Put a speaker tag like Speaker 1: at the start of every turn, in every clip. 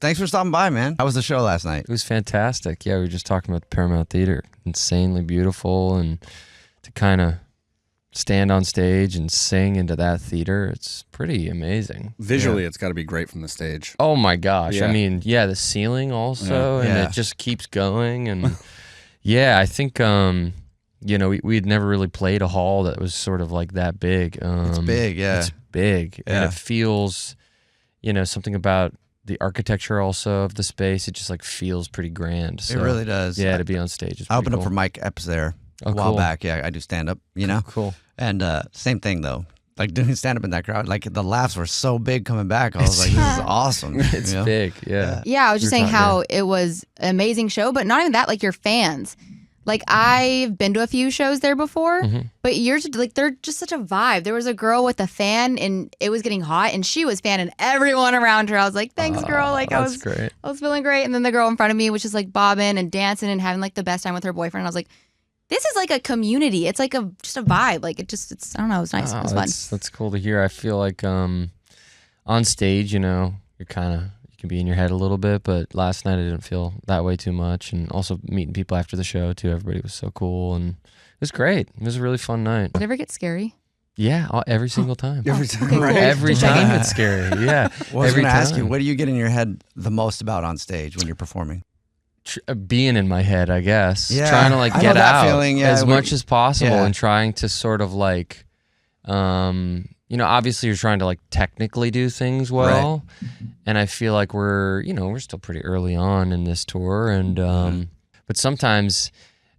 Speaker 1: Thanks for stopping by, man. How was the show last night?
Speaker 2: It was fantastic. Yeah, we were just talking about the Paramount Theater. Insanely beautiful, and to kind of stand on stage and sing into that theater, it's pretty amazing.
Speaker 3: Visually, it's got to be great from the stage.
Speaker 2: Oh my gosh.
Speaker 3: Yeah.
Speaker 2: I mean, yeah, the ceiling also, and it just keeps going. And yeah, I think, we had never really played a hall that was sort of like that big.
Speaker 1: It's big, yeah.
Speaker 2: It's big.
Speaker 1: Yeah.
Speaker 2: And it feels, something about the architecture also of the space. It just like feels pretty grand. So,
Speaker 1: it really does.
Speaker 2: Yeah, to be on stage is
Speaker 1: I
Speaker 2: pretty
Speaker 1: opened
Speaker 2: cool.
Speaker 1: up for Mike Epps there a while back. Yeah, I do stand up,
Speaker 2: Cool.
Speaker 1: And same thing though. Like doing stand up in that crowd, like the laughs were so big coming back. I was like, this is awesome.
Speaker 2: It's big, yeah.
Speaker 4: Yeah, I was just saying how it was an amazing show, but not even that, like your fans. Like I've been to a few shows there before, but yours, like they're just such a vibe. There was a girl with a fan and it was getting hot and she was fanning everyone around her. I was like, thanks girl. Like I was feeling great. And then the girl in front of me was just like bobbing and dancing and having like the best time with her boyfriend. I was like, this is like a community. It's like just a vibe. Like it's I don't know. It was nice. It was fun.
Speaker 2: That's cool to hear. I feel like on stage, you're kind of, you can be in your head a little bit, but last night I didn't feel that way too much. And also meeting people after the show too. Everybody was so cool and it was great. It was a really fun night.
Speaker 4: Did it ever get scary?
Speaker 2: Yeah, every single time.
Speaker 1: Every time,
Speaker 4: okay,
Speaker 1: right?
Speaker 4: Cool.
Speaker 2: Every time it's scary. Yeah.
Speaker 1: Well, I was
Speaker 2: every
Speaker 1: going to ask you,
Speaker 2: time.
Speaker 1: what do you get in your head the most about on stage when you're performing?
Speaker 2: Being in my head, I guess.
Speaker 1: Yeah.
Speaker 2: Trying to like
Speaker 1: I know
Speaker 2: get
Speaker 1: that
Speaker 2: out
Speaker 1: feeling, yeah,
Speaker 2: as much as possible
Speaker 1: yeah.
Speaker 2: and trying to sort of like, obviously you're trying to like technically do things well. And I feel like we're still pretty early on in this tour. And, but sometimes,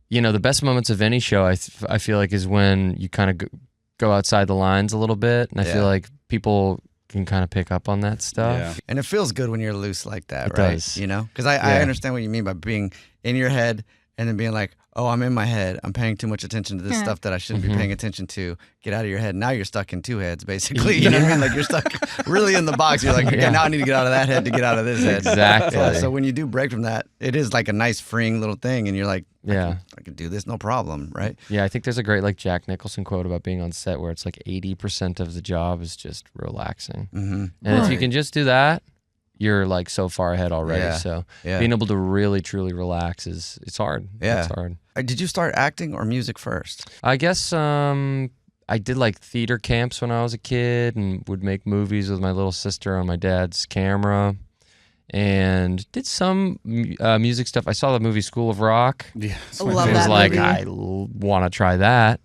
Speaker 2: the best moments of any show I feel like is when you kind of go outside the lines a little bit. And I feel like people can kind of pick up on that stuff.
Speaker 3: Yeah.
Speaker 1: And it feels good when you're loose like that,
Speaker 2: It
Speaker 1: right?
Speaker 2: does.
Speaker 1: Because I understand what you mean by being in your head and then being like, oh, I'm in my head. I'm paying too much attention to this stuff that I shouldn't be paying attention to. Get out of your head. Now you're stuck in two heads, basically. You know what I mean? Like you're stuck really in the box. You're like, okay, now I need to get out of that head to get out of this head.
Speaker 2: Exactly.
Speaker 1: Yeah, so when you do break from that, it is like a nice freeing little thing. And you're like,
Speaker 2: Yeah.
Speaker 1: I can do this, no problem, right?
Speaker 2: Yeah, I think there's a great like Jack Nicholson quote about being on set where it's like 80% of the job is just relaxing. And if you can just do that, you're like so far ahead already.
Speaker 1: Yeah.
Speaker 2: So
Speaker 1: Yeah.
Speaker 2: being able to really truly relax it's hard.
Speaker 1: Yeah.
Speaker 2: It's hard.
Speaker 1: Did you start acting or music first?
Speaker 2: I guess I did like theater camps when I was a kid and would make movies with my little sister on my dad's camera and did some music stuff. I saw the movie School of Rock.
Speaker 3: Yeah,
Speaker 4: I love
Speaker 2: It was
Speaker 4: that
Speaker 2: like,
Speaker 4: movie.
Speaker 2: I want to try that.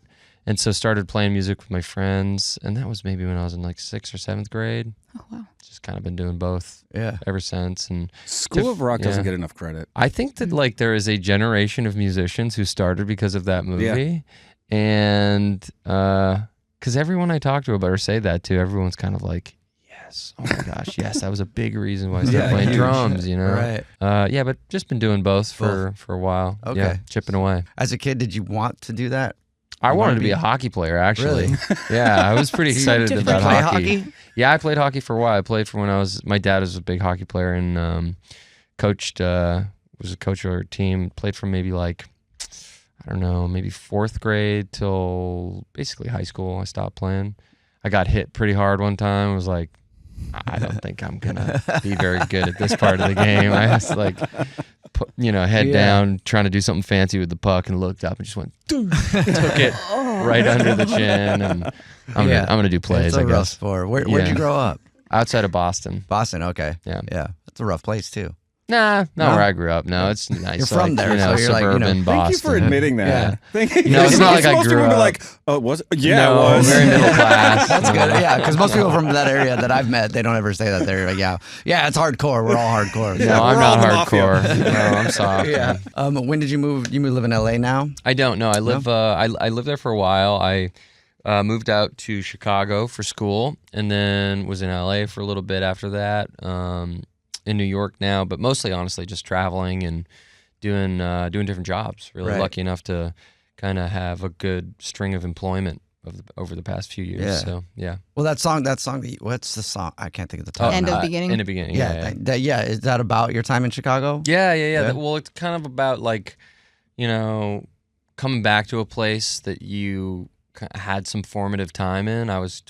Speaker 2: And so started playing music with my friends. And that was maybe when I was in like 6th or 7th grade.
Speaker 4: Oh, wow.
Speaker 2: Just kind of been doing both
Speaker 1: Yeah.
Speaker 2: ever since. And
Speaker 3: School of Rock doesn't get enough credit.
Speaker 2: I think that like there is a generation of musicians who started because of that movie. And because everyone I talk to about or say that to, everyone's kind of like, yes, oh my gosh, yes, that was a big reason why I started playing
Speaker 3: huge.
Speaker 2: drums,
Speaker 1: Right.
Speaker 2: Yeah, but just been doing both for a while.
Speaker 1: Okay.
Speaker 2: Yeah, chipping away.
Speaker 1: As a kid, did you want to do that?
Speaker 2: I
Speaker 1: You
Speaker 2: wanted
Speaker 1: wanna
Speaker 2: to be
Speaker 1: be-
Speaker 2: a hockey player, actually.
Speaker 1: Really?
Speaker 2: Yeah, I was pretty excited
Speaker 1: Did you
Speaker 2: about
Speaker 1: play
Speaker 2: hockey. Yeah, I played hockey for a while. I played for when my dad was a big hockey player and coached, was a coach of our team. Played from maybe like, I don't know, maybe 4th grade till basically high school. I stopped playing. I got hit pretty hard one time. I was like, I don't think I'm going to be very good at this part of the game. I was like, head down, trying to do something fancy with the puck and looked up and just went, took it right under the chin. And I'm gonna do plays,
Speaker 1: It's a
Speaker 2: I
Speaker 1: rough
Speaker 2: guess.
Speaker 1: sport. Where'd you grow up?
Speaker 2: Outside of Boston.
Speaker 1: Boston, okay.
Speaker 2: Yeah.
Speaker 1: Yeah. That's a rough place, too.
Speaker 2: Nah, not
Speaker 1: No?
Speaker 2: where I grew up. No, it's nice.
Speaker 1: You're from there, so you're like,
Speaker 2: suburban Boston.
Speaker 3: Thank you for admitting that.
Speaker 2: No, it's not like I
Speaker 3: most
Speaker 2: grew
Speaker 3: people be
Speaker 2: up.
Speaker 3: like, oh, was it? Yeah,
Speaker 2: No,
Speaker 3: it was.
Speaker 2: very middle class.
Speaker 1: That's good. Yeah, because most people from that area that I've met, they don't ever say that. They're like, yeah, it's hardcore. We're all hardcore.
Speaker 2: No, I'm
Speaker 3: we're all
Speaker 2: not
Speaker 3: the mafia.
Speaker 2: hardcore. No, I'm soft.
Speaker 1: Yeah. When did you move? You live in LA now?
Speaker 2: I don't know. I live. I lived there for a while. I moved out to Chicago for school, and then was in LA for a little bit after that. In New York now, but mostly, honestly, just traveling and doing different jobs. Really
Speaker 1: Right.
Speaker 2: lucky enough to kind of have a good string of employment over the past few years.
Speaker 1: Yeah.
Speaker 2: So yeah.
Speaker 1: Well, that song. What's the song? I can't think of the title.
Speaker 4: End of Beginning?
Speaker 2: In the beginning.
Speaker 1: Yeah.
Speaker 2: Yeah.
Speaker 1: Is that about your time in Chicago?
Speaker 2: Yeah. Well, it's kind of about like, coming back to a place that you had some formative time in. I was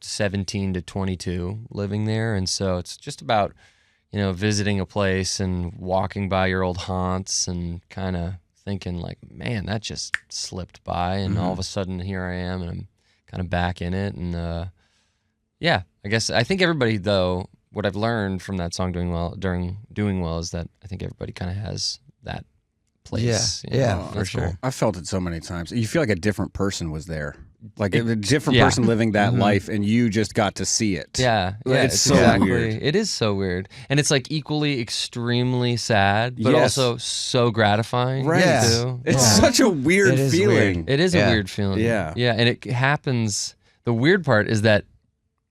Speaker 2: 17 to 22 living there. And so it's just about visiting a place and walking by your old haunts and kind of thinking like, man, that just slipped by, and all of a sudden here I am, and I'm kind of back in it. And I think everybody, though, what I've learned from that song doing well is that I think everybody kind of has that place.
Speaker 1: For sure.
Speaker 3: Cool. I've felt it so many times. You feel like a different person was there. Like a different person living that life, and you just got to see it.
Speaker 2: Yeah,
Speaker 3: it's so weird.
Speaker 2: It is so weird, and it's like equally extremely sad, but also so gratifying.
Speaker 3: Right.
Speaker 2: Too.
Speaker 3: It's such a weird feeling.
Speaker 2: It is a weird feeling.
Speaker 3: Yeah.
Speaker 2: And it happens. The weird part is that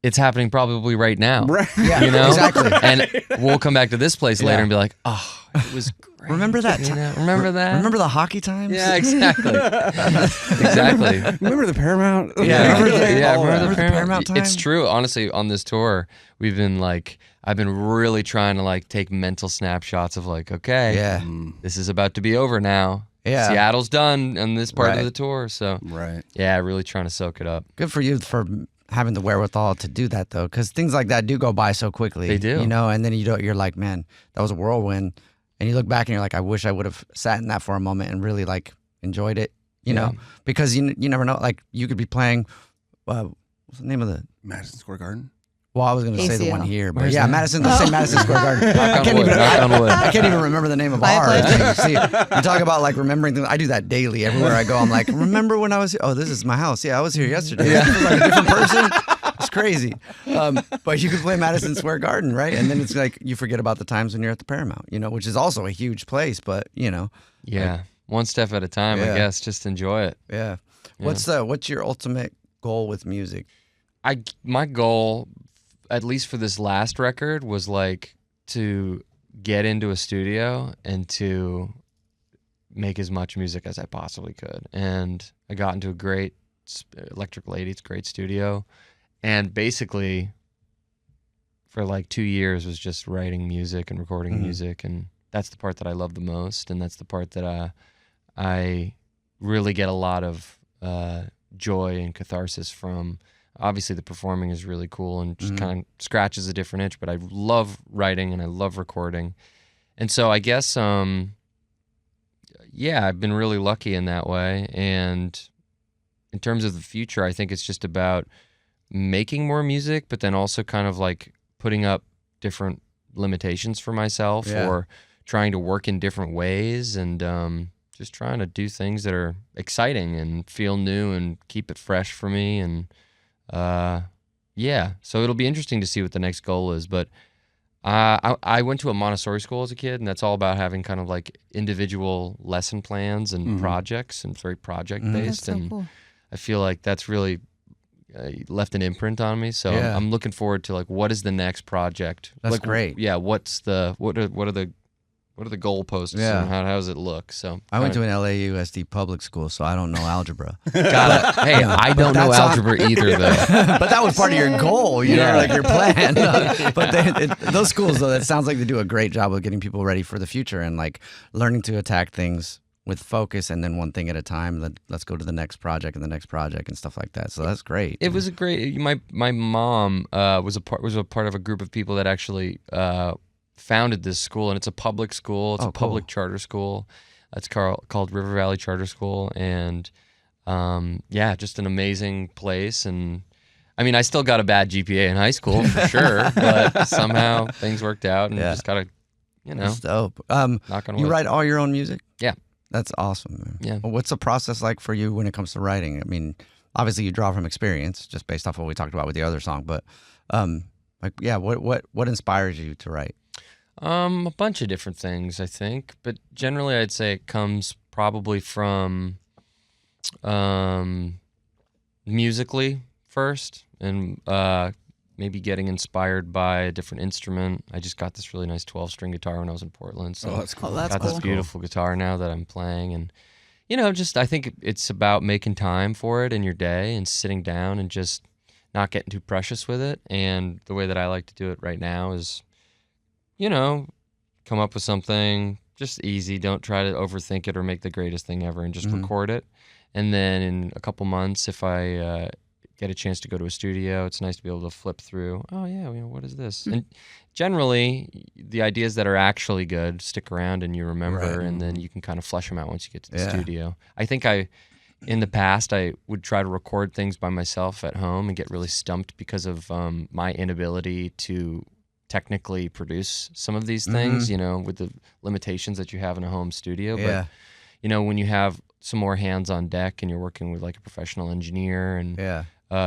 Speaker 2: it's happening probably right now.
Speaker 3: Right.
Speaker 1: Yeah, exactly.
Speaker 2: And we'll come back to this place later and be like, oh, it was great.
Speaker 1: Remember that time?
Speaker 2: Remember that?
Speaker 1: Remember the hockey times?
Speaker 2: Yeah, exactly. Exactly.
Speaker 3: Remember the Paramount?
Speaker 2: Remember
Speaker 1: the Paramount time?
Speaker 2: It's true. Honestly, on this tour, I've been really trying to like take mental snapshots of like, okay, this is about to be over now. Yeah. Seattle's done on this part of the tour. So, really trying to soak it up.
Speaker 1: Good for you for having the wherewithal to do that, though, because things like that do go by so quickly.
Speaker 2: They do.
Speaker 1: And then you're like, man, that was a whirlwind. And you look back and you're like, I wish I would have sat in that for a moment and really like enjoyed it, you know, because you never know. Like you could be playing, what's the name of the
Speaker 3: Madison Square Garden?
Speaker 1: Well, I was going to say the one here, but
Speaker 2: Where's
Speaker 1: yeah,
Speaker 2: that?
Speaker 1: Madison Square Garden. I can't even remember the name of ours. See, you talk about like remembering things. I do that daily. Everywhere I go, I'm like, remember when I was here? Oh, this is my house. Yeah, I was here yesterday. Yeah. It was like a different person. It's crazy. But you could play Madison Square Garden, right? And then it's like you forget about the times when you're at the Paramount, which is also a huge place, but
Speaker 2: Yeah. Like, one step at a time, I guess. Just enjoy it.
Speaker 1: Yeah. What's your ultimate goal with music?
Speaker 2: My goal, at least for this last record, was like to get into a studio and to make as much music as I possibly could. And I got into a great Electric Lady, it's a great studio. And basically for like 2 years was just writing music and recording music. And that's the part that I love the most. And that's the part that I really get a lot of joy and catharsis from. Obviously, the performing is really cool and just kind of scratches a different itch, but I love writing and I love recording. And so I guess, I've been really lucky in that way. And in terms of the future, I think it's just about making more music, but then also kind of like putting up different limitations for myself or trying to work in different ways and just trying to do things that are exciting and feel new and keep it fresh for me. And so it'll be interesting to see what the next goal is, but I went to a Montessori school as a kid, and that's all about having kind of like individual lesson plans and projects, and it's very project based.
Speaker 4: That's so cool.
Speaker 2: I feel like that's really left an imprint on me. So I'm looking forward to like, what is the next project?
Speaker 1: That's
Speaker 2: like,
Speaker 1: great.
Speaker 2: Yeah. What are the goalposts?
Speaker 1: Yeah.
Speaker 2: And how does it look? So
Speaker 1: I went to an LAUSD public school, so I don't know algebra.
Speaker 2: Got it. Hey, I don't know algebra either, though.
Speaker 1: But that was part of your goal, like your plan. But those schools, though, that sounds like they do a great job of getting people ready for the future and like learning to attack things with focus and then one thing at a time. Let's go to the next project and the next project and stuff like that. So that's great.
Speaker 2: It was a great. My mom was a part of a group of people that actually founded this school, and it's a public school. It's a public charter school. It's called River Valley Charter School, and just an amazing place. And I mean, I still got a bad GPA in high school for sure, but somehow things worked out, and just gotta,
Speaker 1: That's dope.
Speaker 2: knock on wood.
Speaker 1: You write all your own music?
Speaker 2: Yeah.
Speaker 1: That's awesome, man.
Speaker 2: Yeah.
Speaker 1: Well, what's the process like for you when it comes to writing? I mean, obviously you draw from experience, just based off what we talked about with the other song, but what inspires you to write?
Speaker 2: A bunch of different things, I think, but generally I'd say it comes probably from musically first, and maybe getting inspired by a different instrument. I just got this really nice 12-string guitar when I was in Portland, so
Speaker 3: that's cool.
Speaker 2: got this beautiful guitar now that I'm playing, and just I think it's about making time for it in your day and sitting down and just not getting too precious with it. And the way that I like to do it right now is, come up with something just easy. Don't try to overthink it or make the greatest thing ever, and just record it. And then in a couple months, if I get a chance to go to a studio, it's nice to be able to flip through. Oh yeah, what is this? And generally, the ideas that are actually good stick around and you remember, and then you can kind of flesh them out once you get to the studio. I think in the past, I would try to record things by myself at home and get really stumped because of my inability to technically produce some of these things, with the limitations that you have in a home studio. But, when you have some more hands on deck and you're working with like a professional engineer and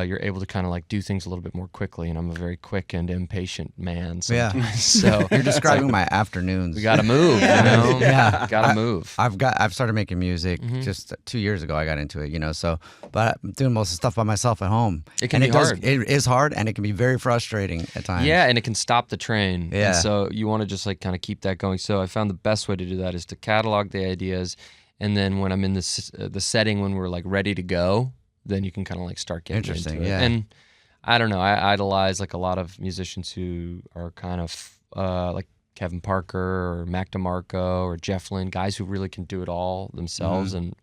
Speaker 2: you're able to kind of like do things a little bit more quickly. And I'm a very quick and impatient man sometimes. So
Speaker 1: you're describing my afternoons.
Speaker 2: We got to move, got to move.
Speaker 1: I've started making music just 2 years ago. I got into it, so, but I'm doing most of the stuff by myself at home.
Speaker 2: It can be hard.
Speaker 1: It is hard, and it can be very frustrating at times.
Speaker 2: Yeah, and it can stop the train.
Speaker 1: Yeah.
Speaker 2: And so you want to just like kind of keep that going. So I found the best way to do that is to catalog the ideas. And then when I'm in the setting when we're like ready to go, then you can kind of like start getting into it.
Speaker 1: Yeah.
Speaker 2: And I don't know, I idolize like a lot of musicians who are kind of like Kevin Parker or Mac DeMarco or Jeff Lynne, guys who really can do it all themselves. And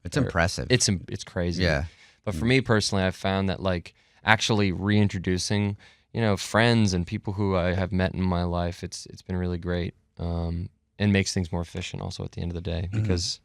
Speaker 1: it's impressive.
Speaker 2: It's crazy.
Speaker 1: Yeah.
Speaker 2: But for me personally, I've found that like actually reintroducing friends and people who I have met in my life, it's been really great. And makes things more efficient also at the end of the day, because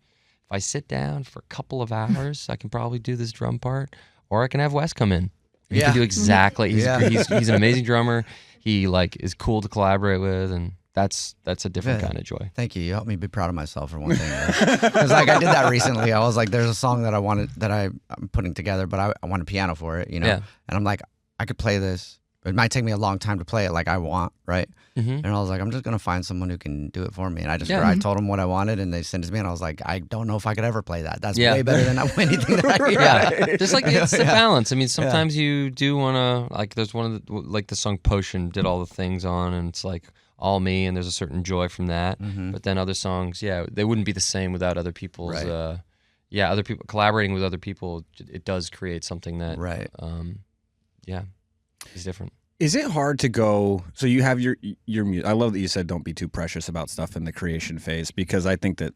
Speaker 2: if I sit down for a couple of hours, I can probably do this drum part, or I can have Wes come in. He can do exactly. He's an amazing drummer. He like is cool to collaborate with, and that's a different kind of joy.
Speaker 1: Thank you. You helped me be proud of myself for one thing. Because like I did that recently. I was like, there's a song that I'm putting together, but I want a piano for it, And I'm like, I could play this. It might take me a long time to play it like I want, right? And I was like, I'm just gonna find someone who can do it for me. And I told them what I wanted, and they sent it to me, and I was like, I don't know if I could ever play that. That's way better than anything that I
Speaker 2: Yeah, just like it's the balance. I mean, sometimes you do wanna like. There's one of the like the song Potion did all the things on, and it's like all me, and there's a certain joy from that. But then other songs, they wouldn't be the same without other people's. Other people collaborating with other people. It does create something that is different.
Speaker 3: Is it hard to go? So you have your music. I love that you said don't be too precious about stuff in the creation phase, because I think that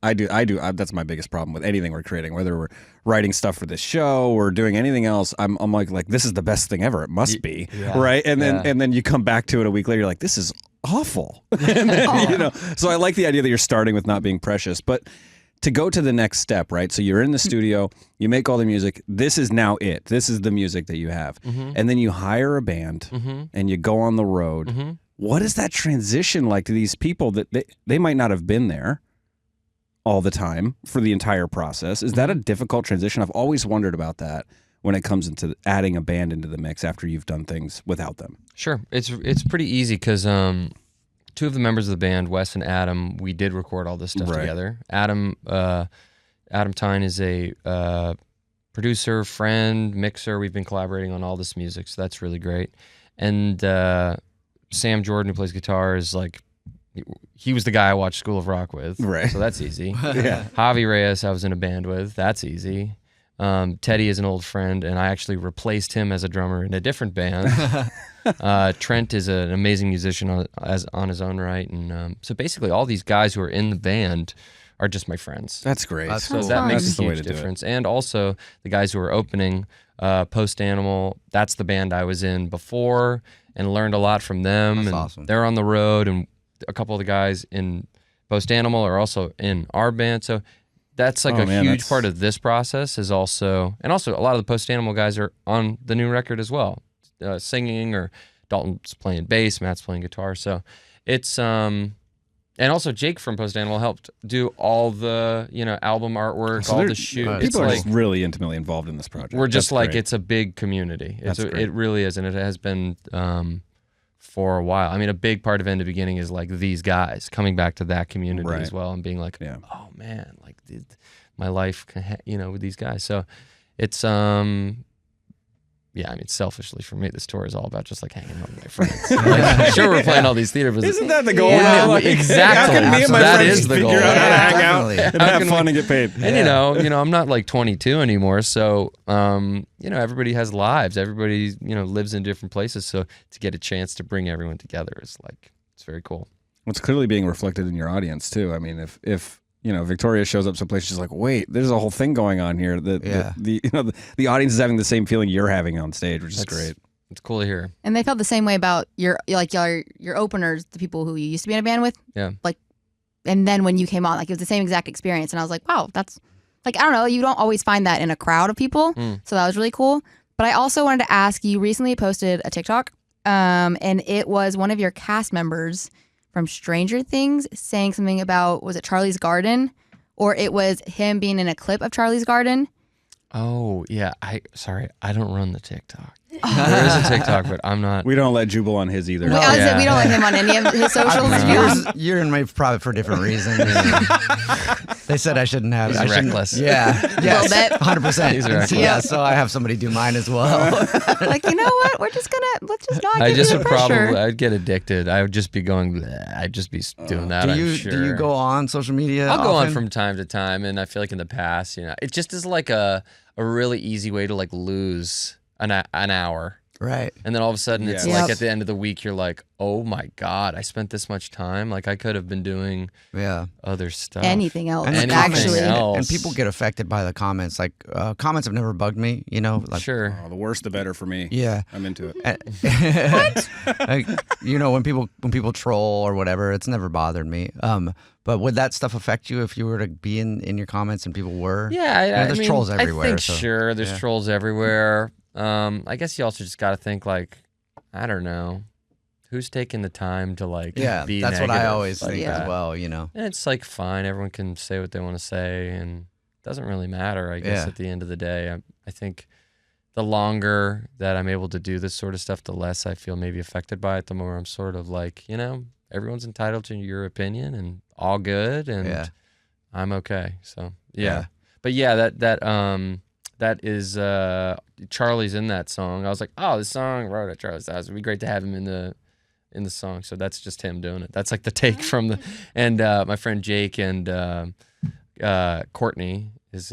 Speaker 3: I do. That's my biggest problem with anything we're creating, whether we're writing stuff for this show or doing anything else. I'm like this is the best thing ever. It must be right. And then you come back to it a week later, you're like, this is awful. And then, So I like the idea that you're starting with not being precious, but to go to the next step, right? So you're in the studio, you make all the music. This is now it. This is the music that you have. And then you hire a band and you go on the road. What is that transition like to these people that they might not have been there all the time for the entire process? Is that a difficult transition? I've always wondered about that when it comes into adding a band into the mix after you've done things without them.
Speaker 2: Sure. It's pretty easy because two of the members of the band, Wes and Adam, we did record all this stuff together. Adam Tyne is a producer, friend, mixer. We've been collaborating on all this music, so that's really great. And Sam Jordan, who plays guitar, is like, he was the guy I watched School of Rock with, so that's easy. Javi Reyes, I was in a band with, that's easy. Teddy is an old friend, and I actually replaced him as a drummer in a different band. Trent is an amazing musician on his own right, and so basically all these guys who are in the band are just my friends.
Speaker 3: That's great.
Speaker 2: So that makes a huge difference. And also the guys who are opening Post Animal, that's the band I was in before, and learned a lot from them.
Speaker 1: That's
Speaker 2: and
Speaker 1: awesome.
Speaker 2: They're on the road, and a couple of the guys in Post Animal are also in our band. So that's like huge part of this process is also, and also a lot of the Post Animal guys are on the new record as well, singing, or Dalton's playing bass, Matt's playing guitar. So it's, and also Jake from Post Animal helped do all the, album artwork,
Speaker 3: so
Speaker 2: all the shoot.
Speaker 3: People are just really intimately involved in this project.
Speaker 2: We're just it's a big community. It really is, and it has been for a while. I mean, a big part of End of Beginning is like these guys coming back to that community as well, and being like, oh man, like my life, with these guys. So it's I mean, selfishly for me, this tour is all about just like hanging out with my friends. Like, sure, we're playing all these theater visits.
Speaker 3: Isn't that the goal?
Speaker 2: Yeah,
Speaker 3: like,
Speaker 2: exactly.
Speaker 3: How can me and my
Speaker 2: that
Speaker 3: friends
Speaker 2: is the
Speaker 3: figure
Speaker 2: goal.
Speaker 3: out how to hang out
Speaker 1: Definitely.
Speaker 3: and have fun and get paid?
Speaker 2: And I'm not like 22 anymore, so everybody has lives. Everybody lives in different places. So to get a chance to bring everyone together is like, it's very cool.
Speaker 3: What's clearly being reflected in your audience too. I mean, if Victoria shows up someplace. She's like, wait, there's a whole thing going on here. The audience is having the same feeling you're having on stage, which is great.
Speaker 2: It's cool to hear.
Speaker 4: And they felt the same way about your openers, the people who you used to be in a band with.
Speaker 2: Yeah.
Speaker 4: Like, and then when you came on, like it was the same exact experience. And I was like, wow, that's like, I don't know, you don't always find that in a crowd of people. So that was really cool. But I also wanted to ask, you recently posted a TikTok, and it was one of your cast members from Stranger Things saying something about, was it Charlie's Garden? Or it was him being in a clip of Charlie's Garden.
Speaker 2: Oh, yeah. I don't run the TikTok. There is a TikTok, but I'm not.
Speaker 3: We don't let Jubal on his either.
Speaker 4: We don't let him on any of his socials.
Speaker 1: You're in my private for different reasons. They said I shouldn't have.
Speaker 2: He's reckless.
Speaker 1: Yeah. Yes.
Speaker 4: A little bit.
Speaker 1: 100%.
Speaker 2: He's reckless.
Speaker 1: Yeah, so I have somebody do mine as well.
Speaker 4: Like, you know what? Let's just not
Speaker 2: I
Speaker 4: give
Speaker 2: just
Speaker 4: you
Speaker 2: would
Speaker 4: the pressure.
Speaker 2: probably, I'd get addicted. I would just be going, bleh. I'd just be doing that.
Speaker 1: Do you go on social media?
Speaker 2: I'll go on
Speaker 1: often?
Speaker 2: from time to time, and I feel like in the past, it just is like a really easy way to like lose an hour.
Speaker 1: Right.
Speaker 2: And then all of a sudden, it's
Speaker 4: Yeah.
Speaker 2: like at the end of the week, you're like, oh my God, I spent this much time. Like I could have been doing other stuff.
Speaker 4: Anything else,
Speaker 1: And the
Speaker 2: Anything
Speaker 1: comments-
Speaker 4: actually.
Speaker 2: else.
Speaker 1: And people get affected by the comments. Like comments have never bugged me. Like
Speaker 2: Sure.
Speaker 3: Oh, the worse the better for me.
Speaker 1: yeah.
Speaker 3: I'm into it.
Speaker 1: Like, when people troll or whatever, it's never bothered me. But would that stuff affect you if you were to be in your comments and people were?
Speaker 2: Yeah,
Speaker 1: there's trolls everywhere.
Speaker 2: I think
Speaker 1: so,
Speaker 2: sure, there's
Speaker 1: yeah.
Speaker 2: trolls everywhere. I guess you also just got to think like, I don't know, who's taking the time to like be
Speaker 1: that's what I
Speaker 2: negative
Speaker 1: always
Speaker 2: like
Speaker 1: think
Speaker 2: that?
Speaker 1: as well.
Speaker 2: And it's like fine, everyone can say what they want to say, and it doesn't really matter. I guess at the end of the day, I think the longer that I'm able to do this sort of stuff, the less I feel maybe affected by it. The more I'm sort of like, everyone's entitled to your opinion, and all good, and I'm okay. So but that is Charlie's in that song. I was like, oh, this song wrote at Charlie's house. It'd be great to have him in the song. So that's just him doing it. That's like the take from the and my friend Jake and Courtney, his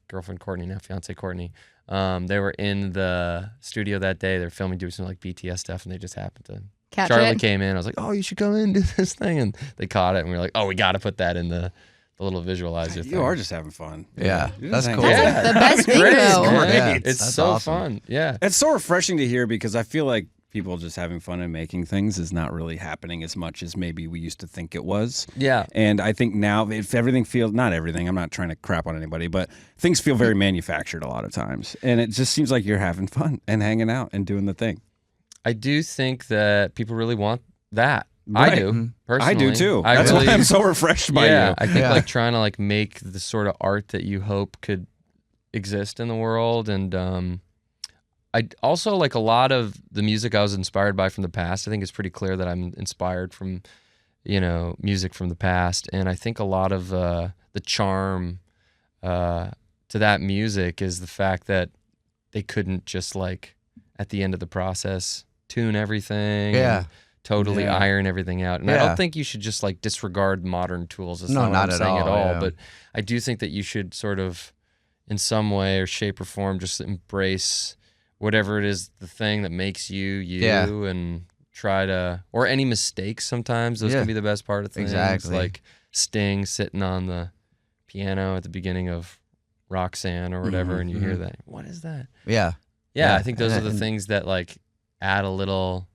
Speaker 2: girlfriend Courtney, now fiance Courtney. They were in the studio that day. They were filming, doing some like BTS stuff, and they just happened to.
Speaker 4: Catch
Speaker 2: Charlie
Speaker 4: it.
Speaker 2: came in. I was like, oh, you should come in and do this thing, and they caught it, and we were like, oh, we got to put that in the little visualizer thing.
Speaker 3: You are just having fun.
Speaker 1: Yeah,
Speaker 3: You're
Speaker 1: that's
Speaker 3: just
Speaker 1: cool.
Speaker 3: hanging
Speaker 4: That's
Speaker 3: out.
Speaker 4: like the best thing,
Speaker 2: Great.
Speaker 4: though.
Speaker 1: Yeah,
Speaker 2: It's
Speaker 1: that's
Speaker 2: so
Speaker 1: awesome.
Speaker 2: fun. Yeah.
Speaker 3: It's so refreshing to hear because I feel like people just having fun and making things is not really happening as much as maybe we used to think it was.
Speaker 2: Yeah.
Speaker 3: And I think now if everything feels, not everything, I'm not trying to crap on anybody, but things feel very manufactured a lot of times. And it just seems like you're having fun and hanging out and doing the thing.
Speaker 2: I do think that people really want that.
Speaker 3: Right.
Speaker 2: I do, personally.
Speaker 3: I do too.
Speaker 2: I
Speaker 3: That's
Speaker 2: really,
Speaker 3: why I'm so refreshed by you.
Speaker 2: I think like trying to like make the sort of art that you hope could exist in the world. And I also like a lot of the music I was inspired by from the past. I think it's pretty clear that I'm inspired from, music from the past. And I think a lot of the charm to that music is the fact that they couldn't just like at the end of the process tune everything.
Speaker 1: Yeah.
Speaker 2: Totally iron everything out. And I
Speaker 1: Yeah.
Speaker 2: don't think you should just like disregard modern tools. That's
Speaker 1: No,
Speaker 2: not what
Speaker 1: not
Speaker 2: I'm
Speaker 1: at
Speaker 2: saying at
Speaker 1: all,
Speaker 2: all.
Speaker 1: yeah.
Speaker 2: But I do think that you should sort of, in some way or shape or form, just embrace whatever it is, the thing that makes you,
Speaker 1: Yeah.
Speaker 2: and try to, or any mistakes sometimes. Those
Speaker 1: Yeah.
Speaker 2: can be the best part of things.
Speaker 1: Exactly.
Speaker 2: Like Sting sitting on the piano at the beginning of Roxanne or whatever, and you hear that. What is that?
Speaker 1: Yeah.
Speaker 2: Yeah,
Speaker 1: Yeah,
Speaker 2: I think those are the
Speaker 1: and-
Speaker 2: things that like add a little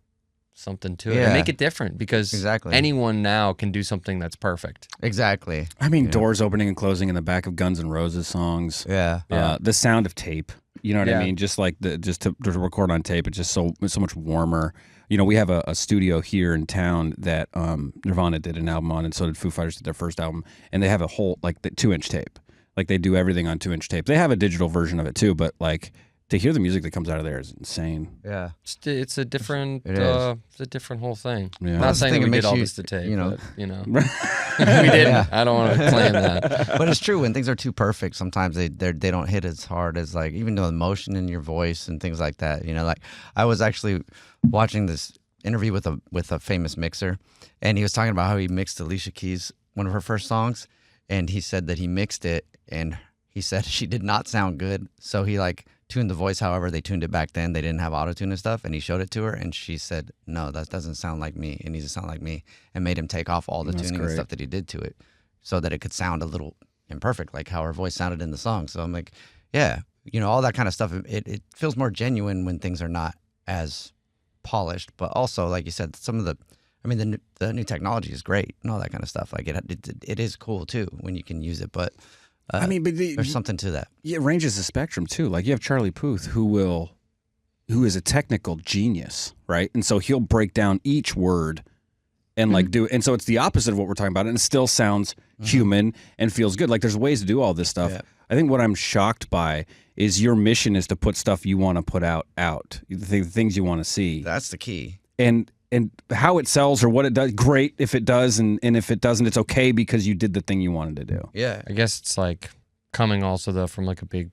Speaker 2: something to it
Speaker 1: Yeah.
Speaker 2: and make it different because
Speaker 1: Exactly.
Speaker 2: anyone now can do something that's perfect.
Speaker 1: Exactly.
Speaker 3: I mean, doors opening and closing in the back of Guns N' Roses songs.
Speaker 1: Yeah.
Speaker 3: The sound of tape. You know what
Speaker 2: Yeah.
Speaker 3: I mean? Just like to record on tape, it's just so much warmer. We have a studio here in town that Nirvana did an album on, and so did Foo Fighters did their first album, and they have a whole like the 2-inch tape. Like they do everything on 2-inch tape. They have a digital version of it too, but like to hear the music that comes out of there is insane.
Speaker 1: Yeah.
Speaker 2: It's a different
Speaker 1: It is.
Speaker 2: It's a different whole thing.
Speaker 3: Yeah.
Speaker 2: Not
Speaker 1: That's the
Speaker 2: saying
Speaker 1: thing,
Speaker 2: that
Speaker 1: it
Speaker 2: we did
Speaker 1: makes
Speaker 2: all
Speaker 1: you-
Speaker 2: this to tape,
Speaker 1: you know.
Speaker 2: but we didn't.
Speaker 1: Yeah.
Speaker 2: I don't want to claim that.
Speaker 1: But it's true when things are too perfect. Sometimes they don't hit as hard as like even the emotion in your voice and things like that. Like I was actually watching this interview with a famous mixer, and he was talking about how he mixed Alicia Keys, one of her first songs, and he said that he mixed it and he said she did not sound good, so he like tuned the voice however they tuned it back then. They didn't have auto-tune and stuff, and he showed it to her, and she said, no, that doesn't sound like me. It needs to sound like me, and made him take off all the
Speaker 3: That's
Speaker 1: tuning and
Speaker 3: great.
Speaker 1: stuff that he did to it. so that it could sound a little imperfect, like how her voice sounded in the song. So I'm like, yeah, all that kind of stuff. It feels more genuine when things are not as polished, but also, like you said, some of the new technology is great and all that kind of stuff. Like it is cool too when you can use it, but there's something to that.
Speaker 3: Yeah, it ranges the spectrum too. Like you have Charlie Puth who is a technical genius, right? And so he'll break down each word and like do it. And so it's the opposite of what we're talking about, and it still sounds human and feels good. Like there's ways to do all this stuff. Yeah. I think what I'm shocked by is your mission is to put stuff you want to put out. The things you want to see.
Speaker 1: That's the key.
Speaker 3: And how it sells or what it does, great if it does, and if it doesn't, it's okay because you did the thing you wanted to do.
Speaker 1: Yeah.
Speaker 2: I guess it's like coming also though from like a big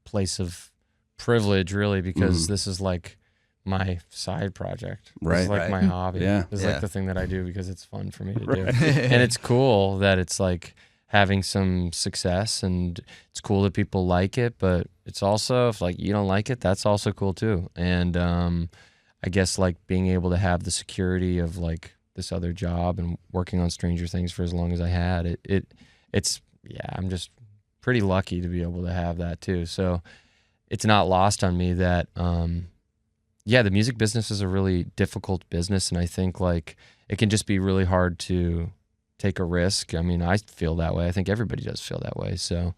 Speaker 2: place of privilege, really, because this is like my side project.
Speaker 3: Right.
Speaker 2: This is like my hobby.
Speaker 3: Yeah.
Speaker 2: This is like the thing that I do because it's fun for me to do. And it's cool that it's like having some success, and it's cool that people like it, but it's also, if like you don't like it, that's also cool too. And I guess like being able to have the security of like this other job and working on Stranger Things for as long as I had, it's I'm just pretty lucky to be able to have that too. So it's not lost on me that the music business is a really difficult business, and I think like it can just be really hard to take a risk. I mean, I feel that way. I think everybody does feel that way. So